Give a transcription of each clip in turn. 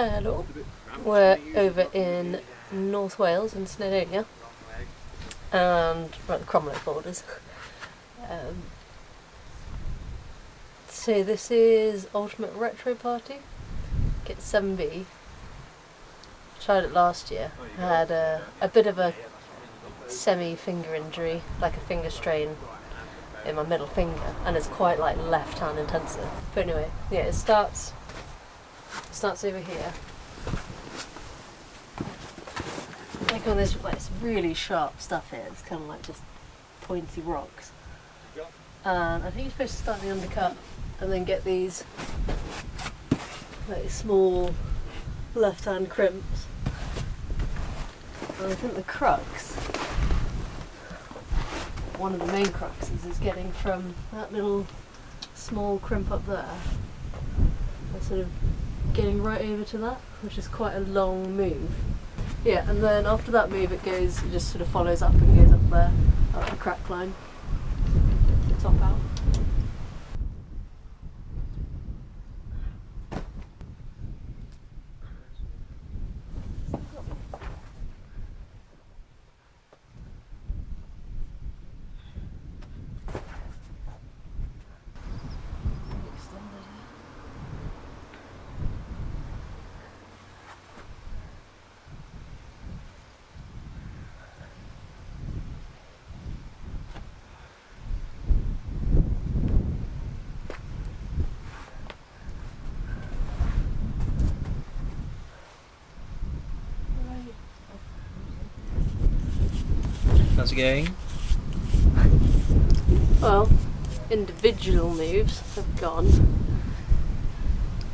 Hello, we're over in North Wales in Snowdonia and we're at the Cromlech borders. So this is Ultimate Retro Party, kit 7B. Tried it last year. I had a bit of a semi-finger injury, like a finger strain in my middle finger, and it's quite like left hand intensive. But anyway, yeah, it starts over here. Like on this, like, it's really sharp stuff here. It's kind of like just pointy rocks. And I think you're supposed to start the undercut and then get these like small left-hand crimps. And I think the crux, one of the main cruxes, is getting from that little small crimp up there and sort of getting right over to that, which is quite a long move. Yeah, and then after that move it just sort of follows up and goes up there, up the crack line, top out. How's it going? Well, individual moves have gone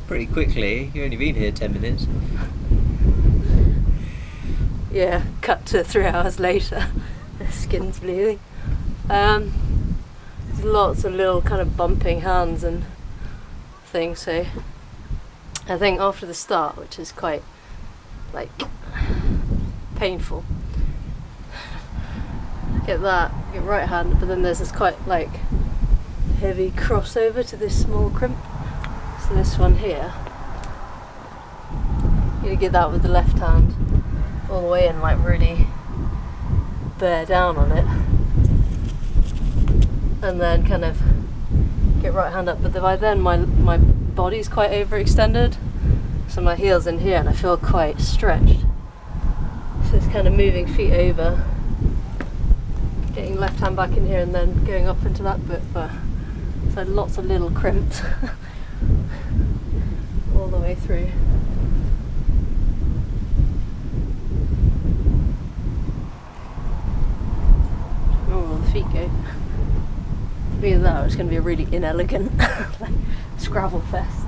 Pretty quickly. You've only been here 10 minutes. yeah, cut to 3 hours later. The skin's bleeding. There's lots of little kind of bumping hands and things, so I think after the start, which is quite like painful, get right hand, but then there's this quite like heavy crossover to this small crimp. So this one here, you get that with the left hand all the way in, like really bear down on it, and then kind of get right hand up. But by then my body's quite overextended, so my heel's in here and I feel quite stretched. So it's kind of moving feet over, getting left hand back in here and then going up into that bit, but so lots of little crimps all the way through. Oh, the feet go. Look at that, it's going to be a really inelegant like Scrabble fest.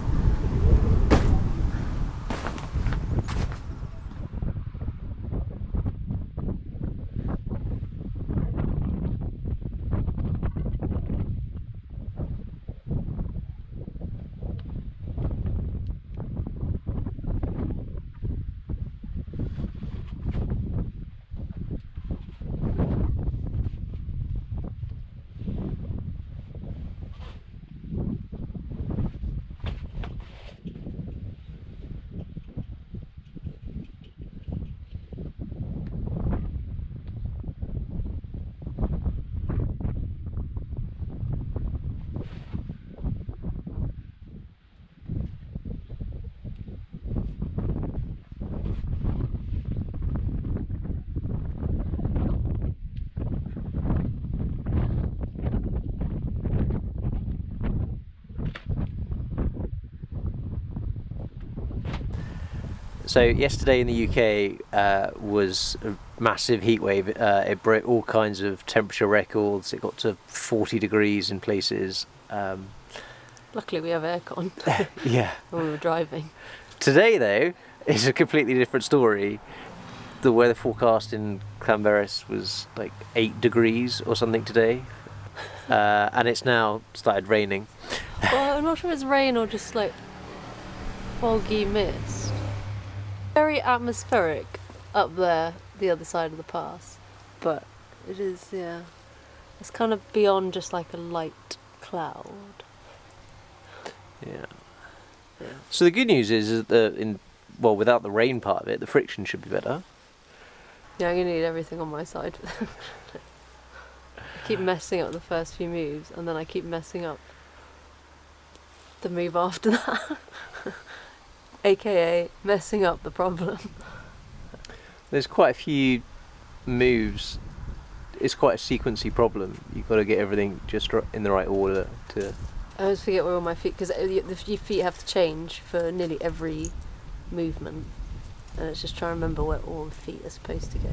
So yesterday in the UK was a massive heat wave. It broke all kinds of temperature records. It got to 40 degrees in places. Luckily we have aircon. Yeah. When we were driving. Today though is a completely different story. The weather forecast in Llanberis was like 8 degrees or something today, and it's now started raining. Well, I'm not sure if it's rain or just like foggy mist. Very atmospheric up there, the other side of the pass, but it is, yeah, it's kind of beyond just like a light cloud. Yeah. So the good news is that well, without the rain part of it, the friction should be better. Yeah, I'm going to need everything on my side. I keep messing up the first few moves, and then I keep messing up the move after that. AKA messing up the problem. There's quite a few moves. It's quite a sequency problem. You've got to get everything just in the right order to... I always forget where all my feet, because your feet have to change for nearly every movement, and it's just trying to remember where all the feet are supposed to go.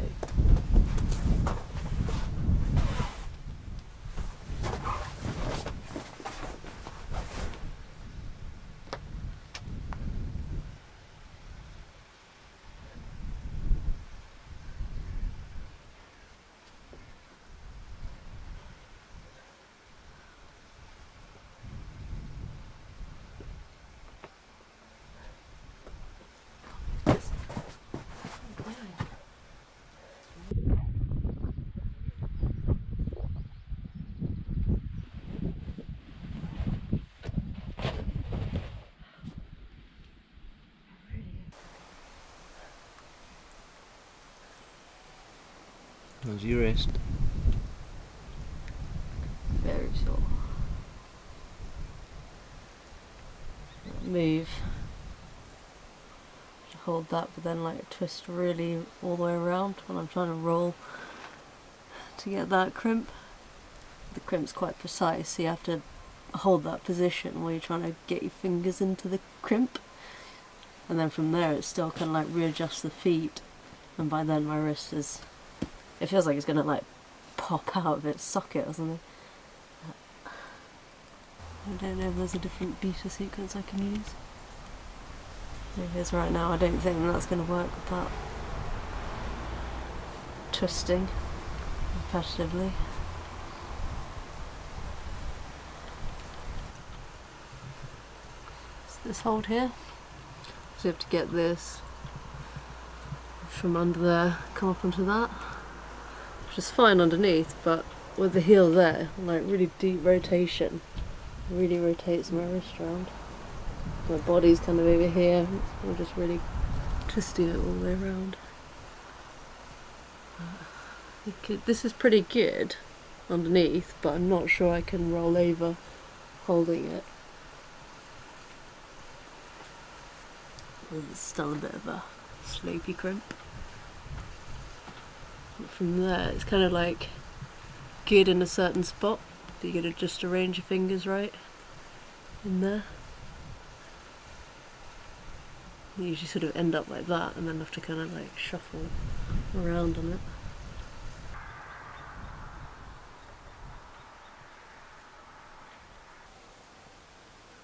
How's your wrist? Very sore. Move. Hold that, but then like twist really all the way around when I'm trying to roll to get that crimp. The crimp's quite precise, so you have to hold that position where you're trying to get your fingers into the crimp, and then from there it's still kind of like readjust the feet, and by then my wrist is, it feels like it's gonna like pop out of its socket or something. I don't know if there's a different beta sequence I can use. Because right now I don't think that's going to work without twisting repetitively. So this hold here, so you have to get this from under there, come up onto that, which is fine underneath, but with the heel there, like really deep rotation, really rotates my wrist around. My body's kind of over here, I'm just really twisting it all the way around. This is pretty good underneath, but I'm not sure I can roll over holding it. It's still a bit of a slopey crimp. But from there, it's kind of like good in a certain spot, but you gotta just arrange your fingers right in there. You usually sort of end up like that and then have to kind of like shuffle around on it.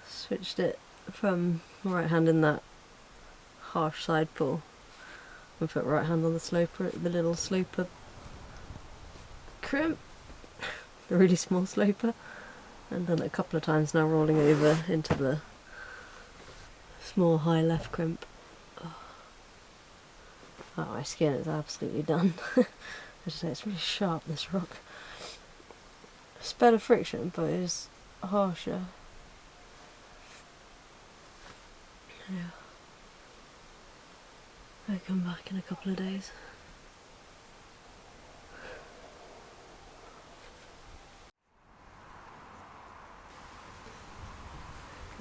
Switched it from right hand in that harsh side pull and put right hand on the sloper, the little sloper crimp, the really small sloper, and done it a couple of times now, rolling over into the small high left crimp. Oh, my skin is absolutely done. I just say it's really sharp, this rock. It's better friction, but it's harsher. Yeah. I'll come back in a couple of days.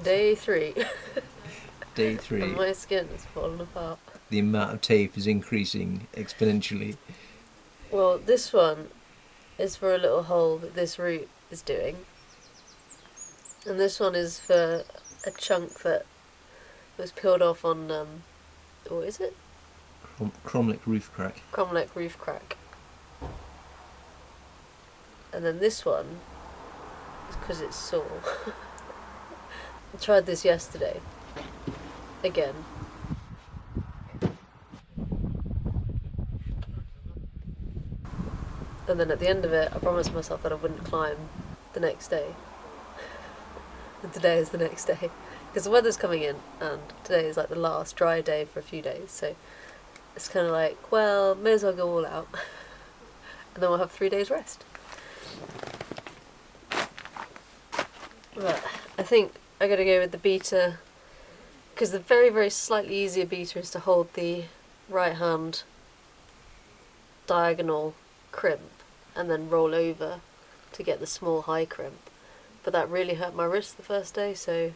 Day 3. Day 3. And my skin is falling apart. The amount of tape is increasing exponentially. Well, this one is for a little hole that this root is doing. And this one is for a chunk that was peeled off on, what is it? Cromlech roof crack. Cromlech roof crack. And then this one is because it's sore. I tried this yesterday. Again. And then at the end of it, I promised myself that I wouldn't climb the next day. And today is the next day. Because the weather's coming in, and today is like the last dry day for a few days, so it's kind of like, well, may as well go all out. And then we'll have 3 days rest. But I think I gotta go with the beta because the very, very slightly easier beater is to hold the right hand diagonal crimp and then roll over to get the small high crimp. But that really hurt my wrist the first day, so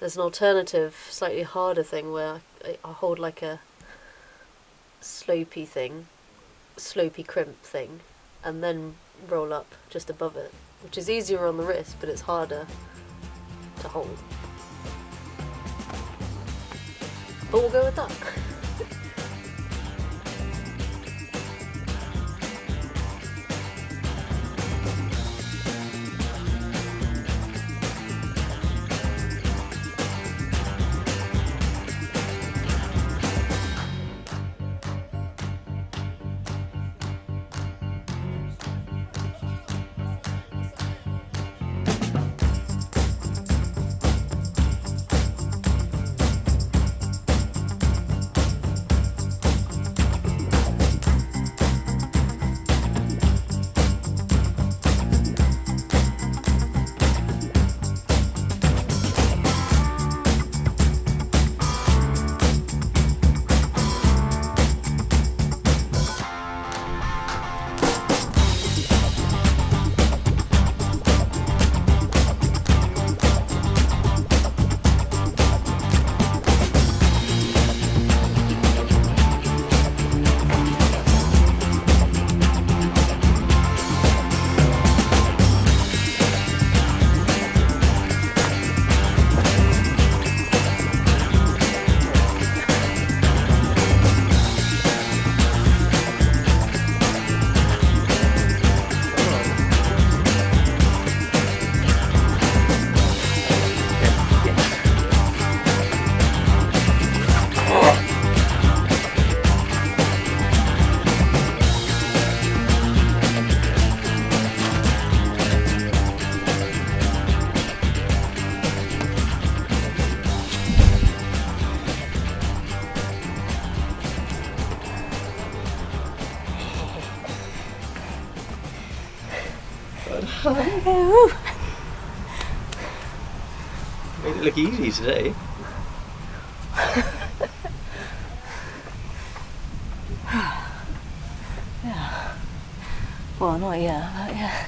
there's an alternative, slightly harder thing where I hold like a slopey crimp thing, and then roll up just above it, which is easier on the wrist, but it's harder to hold. But we'll go with that. Made it look easy today. Yeah. Well, not yet, but yeah.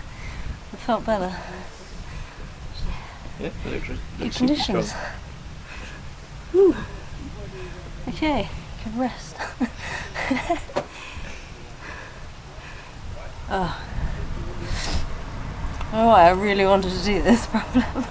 I felt better. Yeah, it looks Good conditions. Whew. Okay, can rest. Oh. Oh, I really wanted to do this problem.